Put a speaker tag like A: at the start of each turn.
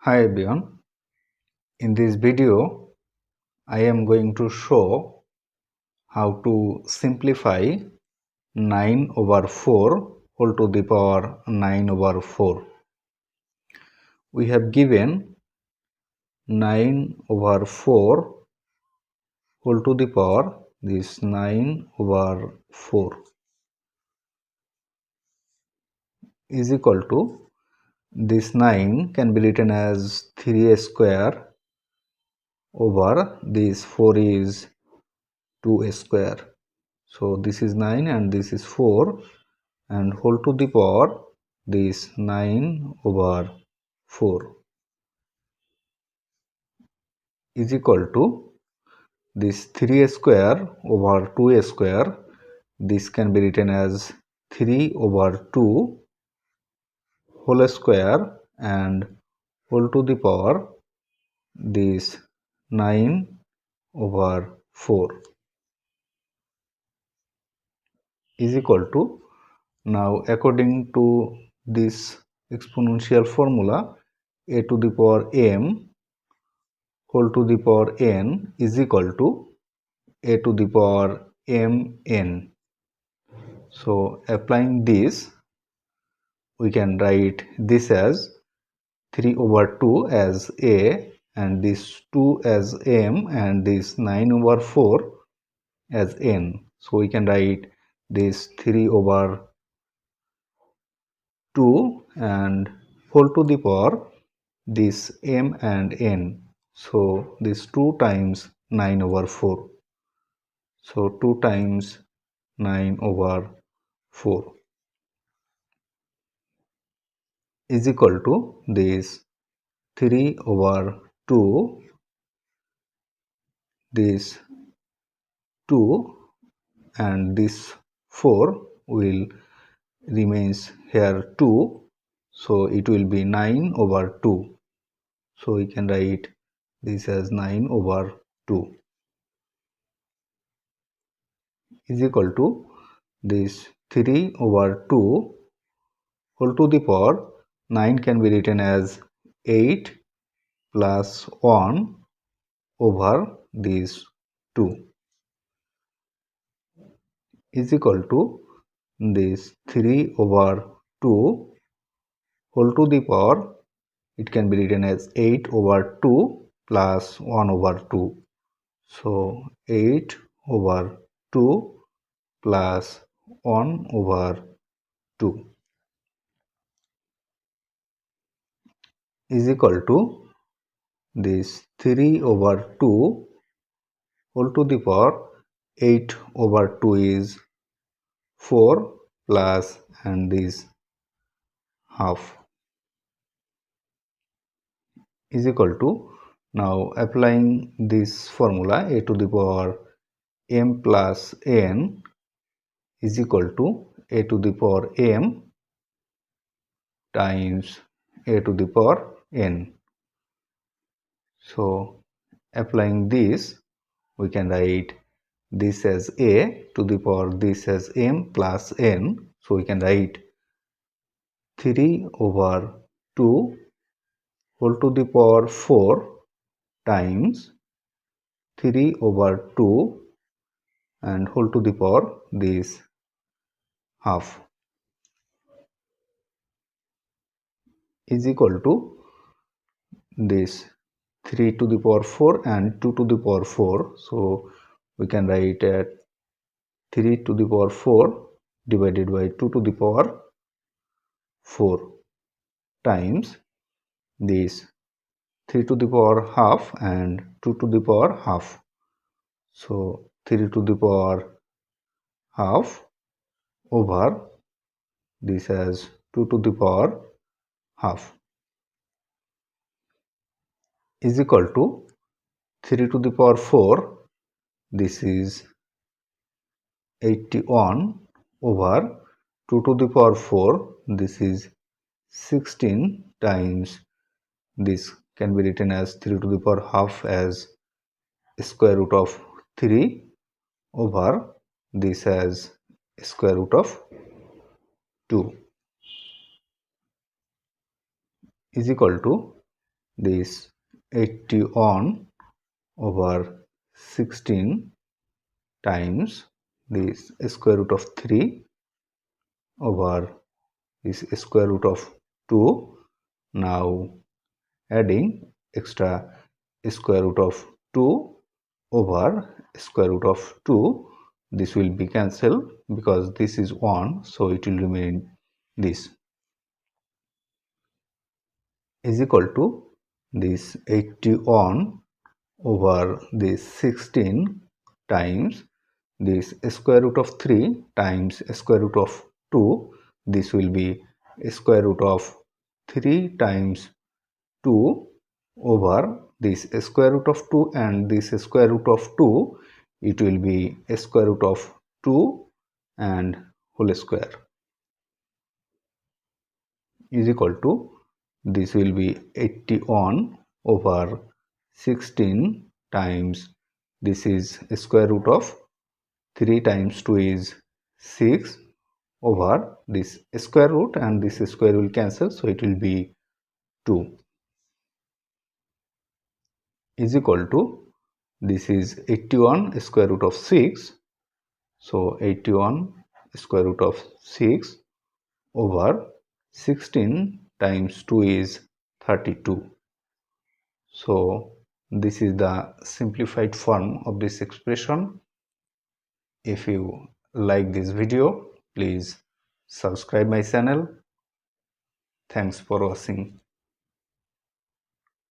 A: Hi everyone, in this video I am going to show how to simplify 9 over 4 whole to the power 9 over 4. We have given 9 over 4 whole to the power this 9 over 4 is equal to this 9 can be written as 3 square over this 4 is 2 square. So this is 9 and this is 4 and whole to the power this 9 over 4 is equal to this 3 square over 2 square. This can be written as 3 over 2 whole square and whole to the power this 9 over 4 is equal to, now according to this exponential formula, a to the power m whole to the power n is equal to a to the power mn. So applying this, we can write this as 3 over 2 as a and this 2 as m and this 9 over 4 as n. So we can write this 3 over 2 and whole to the power this m and n. So this 2 times 9 over 4. So 2 times 9 over 4 is equal to this 3 over 2, this 2 and this 4 will remains here 2. So it will be 9 over 2. So we can write this as 9 over 2 is equal to this 3 over 2 whole to the power 9 can be written as 8 plus 1 over this 2 is equal to this 3 over 2 whole to the power, it can be written as 8 over 2 plus 1 over 2. So 8 over 2 plus 1 over 2 is equal to this 3 over 2 whole to the power 8 over 2 is 4 plus and this half is equal to, now applying this formula a to the power m plus n is equal to a to the power m times a to the power n. So applying this, we can write this as a to the power this as m plus n. So we can write 3 over 2 whole to the power 4 times 3 over 2 and whole to the power this half is equal to this 3 to the power 4 and 2 to the power 4. So we can write 3 to the power 4 divided by 2 to the power 4 times this 3 to the power half and 2 to the power half. So 3 to the power half over this as 2 to the power half is equal to 3 to the power 4, this is 81 over 2 to the power 4, this is 16 times this can be written as 3 to the power half as square root of 3 over this as square root of 2 is equal to this 81 over 16 times this square root of 3 over this square root of 2. Now adding extra square root of 2 over square root of 2, this will be cancelled because this is 1, so it will remain this, is equal to this 81 over this 16 times this square root of 3 times square root of 2. This will be square root of 3 times 2 over this square root of 2 and this square root of 2. It will be square root of 2 and whole square is equal to, this will be 81 over 16 times this is square root of 3 times 2 is 6 over this square root and this square will cancel, so it will be 2 is equal to, this is 81 square root of 6, so 81 square root of 6 over 16 times 2 is 32. So this is the simplified form of this expression. If you like this video, please subscribe my channel. Thanks for watching.